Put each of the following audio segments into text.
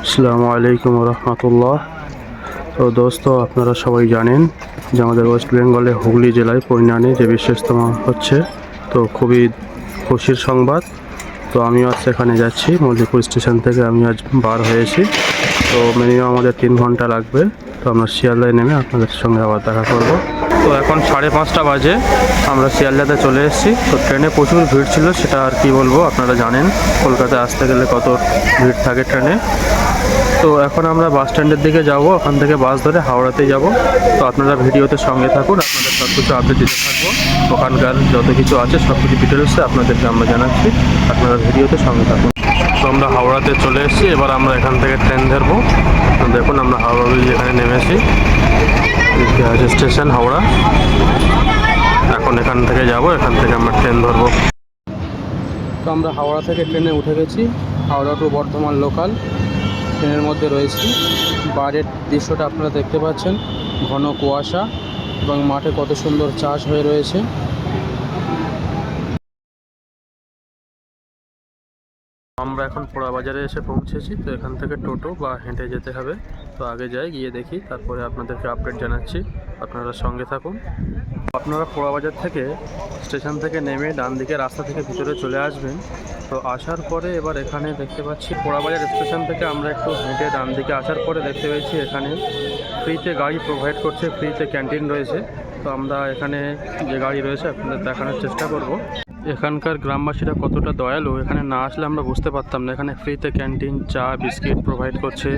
আসসালামু আলাইকুম রহমতুল্লাহ। তো দোস্ত, আপনারা সবাই জানেন যে আমাদের ওয়েস্ট বেঙ্গলে হুগলি জেলায় পরিণামে যে বিশেষতম হচ্ছে, তো খুবই খুশির সংবাদ। তো আমি আজ সেখানে যাচ্ছি, মল্লিকপুর স্টেশন থেকে আমি আজ বার হয়েছি। তো মিনিমাম আমাদের 3 ঘন্টা লাগবে। তো আমরা শিয়ালদায় নেমে আপনাদের সঙ্গে আবার দেখা করব। তো এখন 5:30 বাজে, আমরা শিয়ালদাতে চলে এসেছি। তো ট্রেনে প্রচুর ভিড় ছিল, সেটা আর কি বলবো, আপনারা জানেন কলকাতায় আসতে গেলে কত ভিড় থাকে ট্রেনে। তো এখন আমরা বাস স্ট্যান্ডের দিকে যাব, ওখান থেকে বাস ধরে হাওড়াতে যাব। তো আপনারা ভিডিওতে সঙ্গে থাকুন, আপনাদের সব কিছু আপডেট দিতে থাকবো। ওখানকার যত কিছু আছে সব কিছু ডিটেলসে আপনাদেরকে আমরা জানাচ্ছি, আপনারা ভিডিওতে সঙ্গে থাকুন। তো আমরা হাওড়াতে চলে এসেছি, এবার আমরা এখান থেকে ট্রেন ধরবো। দেখুন আমরা হাওড়া ব্রিজ এখানে নেমেছি, স্টেশন হাওড়া। এখন এখান থেকে যাব, এখান থেকে আমরা ট্রেন ধরবো। তো আমরা হাওড়া থেকে ট্রেনে উঠে গেছি, হাওড়া টু বর্ধমান লোকাল ট্রেনের মধ্যে রয়েছি। বাইরের দৃশ্যটা আপনারা দেখতে পাচ্ছেন, ঘন কুয়াশা এবং মাঠে কত সুন্দর চাষ হয়ে রয়েছে। আমরা এখন পোড়া বাজারে এসে পৌঁছেছি। তো এখান থেকে টোটো বা হেঁটে যেতে হবে। তো আগে যাই, গিয়ে দেখি, তারপরে আপনাদেরকে আপডেট জানাচ্ছি, আপনারা সঙ্গে থাকুন। আপনারা পোড়া বাজার থেকে স্টেশন থেকে নেমে ডান দিকে রাস্তা থেকে ভিতরে চলে আসবেন। তো আসার পরে এবার এখানে দেখতে পাচ্ছি, পোড়া বাজার স্টেশন থেকে আমরা একটু হেঁটে ডান দিকে আসার পরে দেখতে পেয়েছি এখানে ফ্রিতে গাড়ি প্রোভাইড করছে, ফ্রিতে ক্যান্টিন রয়েছে। তো আমরা এখানে যে গাড়ি রয়েছে আপনাদের দেখানোর চেষ্টা করব। এখানকার গ্রামবাসীরা কতটা দয়ালু, এখানে না আসলে আমরা বুঝতে পারতাম না। এখানে ফ্রিতে ক্যান্টিন, চা, বিস্কিট প্রোভাইড করছে।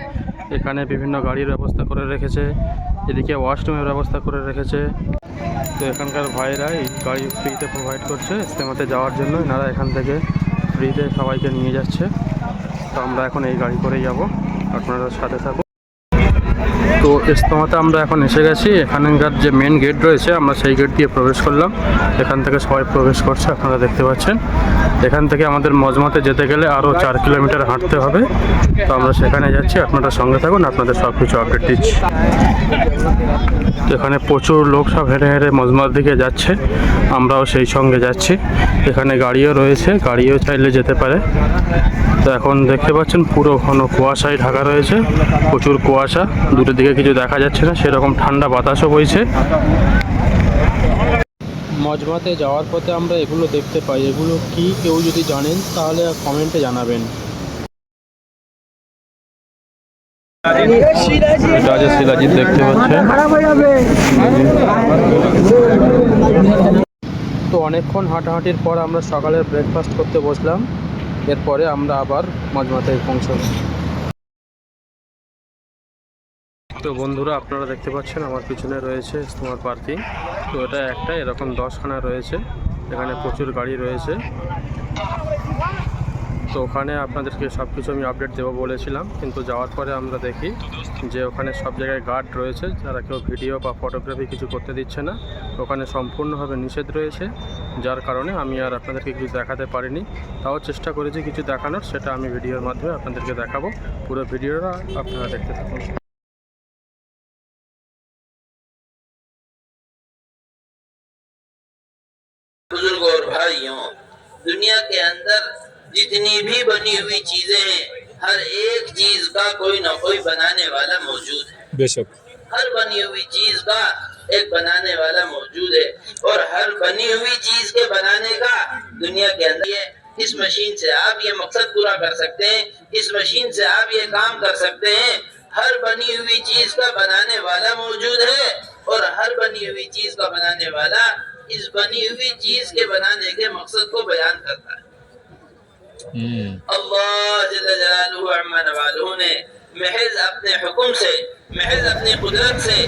এখানে বিভিন্ন গাড়ির ব্যবস্থা করে রেখেছে, এদিকে ওয়াশরুমের ব্যবস্থা করে রেখেছে। তো এখানকার ভাইরা এই গাড়ি ফ্রিতে প্রোভাইড করছে ইজতেমাতে যাওয়ার জন্য। এনারা এখান থেকে ফ্রিতে সবাইকে নিয়ে যাচ্ছে। তো আমরা এখন এই গাড়ি করেই যাব, আপনারা সাথে থাকুন। তো ইজতেমাতে আমরা এখন এসে গেছি। এখানকার যে মেন গেট রয়েছে, আমরা সেই গেট দিয়ে প্রবেশ করলাম। এখান থেকে সবাই প্রবেশ করছে, আপনারা দেখতে পাচ্ছেন। এখান থেকে আমাদের মজমাতে যেতে গেলে আরও 4 কিলোমিটার হাঁটতে হবে। তো আমরা সেখানে যাচ্ছি, আপনারা সঙ্গে থাকুন, আপনাদের সব কিছু আপডেট দিচ্ছি। এখানে প্রচুর লোক সব হেঁটে হেঁটে মজমার দিকে যাচ্ছে, আমরাও সেই সঙ্গে যাচ্ছি। এখানে গাড়িও রয়েছে, গাড়িও চাইলে যেতে পারে। তো এখন দেখতে পাচ্ছেন পুরো ঘন কুয়াশায় ঢাকা রয়েছে, প্রচুর কুয়াশা, দূরের দিকে কিছু দেখা যাচ্ছে না, সেরকম ঠান্ডা বাতাসও বইছে। মজমাতে যাওয়ার পথে আমরা এগুলো দেখতে পাই, এগুলো কি কেউ যদি জানেন তাহলে কমেন্টে জানাবেন। এটা যে শিলাজিৎ দেখতে পাচ্ছেন। তো অনেকক্ষণ হাঁটাহাঁটির পর আমরা সকালের ব্রেকফাস্ট করতে বসলাম। এরপরে আমরা আবার মজমাতে পৌঁছাবো। তো বন্ধুরা, আপনারা দেখতে পাচ্ছেন আমার পিছনে রয়েছে ইজতেমার পার্কিং। তো এটা একটা এরকম 10খানা রয়েছে, এখানে প্রচুর গাড়ি রয়েছে। তো ওখানে আপনাদেরকে সব কিছু আমি আপডেট দেবো বলেছিলাম, কিন্তু যাওয়ার পরে আমরা দেখি যে ওখানে সব জায়গায় গার্ড রয়েছে, যারা কেউ ভিডিও বা ফটোগ্রাফি কিছু করতে দিচ্ছে না। ওখানে সম্পূর্ণভাবে নিষেধ রয়েছে, যার কারণে আমি আর আপনাদেরকে কিছু দেখাতে পারিনি। তাও চেষ্টা করেছি কিছু দেখানোর, সেটা আমি ভিডিওর মাধ্যমে আপনাদেরকে দেখাবো। পুরো ভিডিওটা আপনারা দেখতে থাকুন। बुजुर्ग और भाइयों, दुनिया के अंदर जितनी भी बनी हुई चीजें हैं, हर एक चीज का कोई ना कोई बनाने वाला मौजूद है। बेशक हर बनी हुई चीज का एक बनाने वाला मौजूद है, और हर बनी हुई चीज के बनाने का दुनिया के अंदर है। इस मशीन से आप ये मकसद पूरा कर सकते हैं, इस मशीन से आप ये काम कर सकते हैं। हर बनी हुई चीज का बनाने वाला मौजूद है, और हर बनी हुई चीज का बनाने वाला इस बनी हुई चीज के बनाने के मकसद को बयान करता है। अल्लाह जल्ल जलालुहु अम्मा नवालुहु ने महज अपने हुक्म से, महज अपनी कुदरत से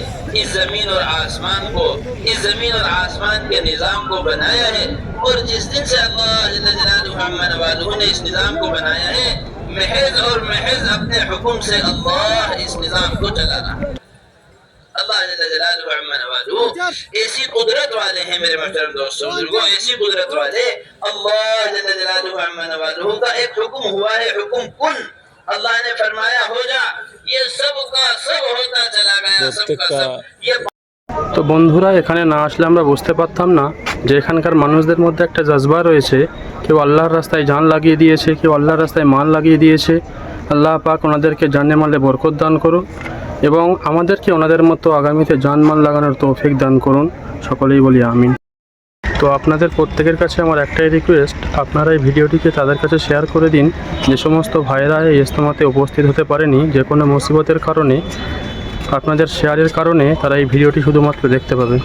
इस जमीन और आसमान को, इस जमीन और आसमान के निजाम को बनाया है। और जिस दिन से अल्लाह जल्ल जलालुहु अम्मा नवालुहु ने इस निजाम को बनाया है, महज और महज अपने हुक्म से अल्लाह इस निजाम को चला रहा है। अल्लाह जल्ल जलालुहु अम्मा नवालुहु ऐसी कुदरत वाले हैं मेरे मोहतरम दोस्तों बुजुर्गों, ऐसी कुदरत वाले। अल्लाह जल्ल जलालुहु अम्मा नवालुहु का एक हुक्म हुआ है, हुक्म कुन। अल्लाह ने फरमाया हो जा, ये सब का सब होता चला गया, सब का सब। ये তো বন্ধুরা, এখানে না আসলে আমরা বুঝতে পারতাম না যে এখানকার মানুষদের মধ্যে একটা জজবা রয়েছে। কেউ আল্লাহর রাস্তায় জান লাগিয়ে দিয়েছে, কেউ আল্লাহর রাস্তায় মান লাগিয়ে দিয়েছে। আল্লাহ পাক ওনাদেরকে জানে মালে বরকত দান করুন এবং আমাদেরকে ওনাদের মতো আগামীতে জানমাল লাগানোর তৌফিক দান করুন। সকলেই বলি আমিন। তো আপনাদের প্রত্যেকের কাছে আমার একটাই রিকোয়েস্ট, আপনারা এই ভিডিওটিকে তাদের কাছে শেয়ার করে দিন যে সমস্ত ভাইরা এই ইজতেমাতে উপস্থিত হতে পারেনি, যে কোনো মুসিবতের কারণে। আপনাদের শেয়ারের কারণে তারা এই ভিডিওটি শুধুমাত্র দেখতে পাবে।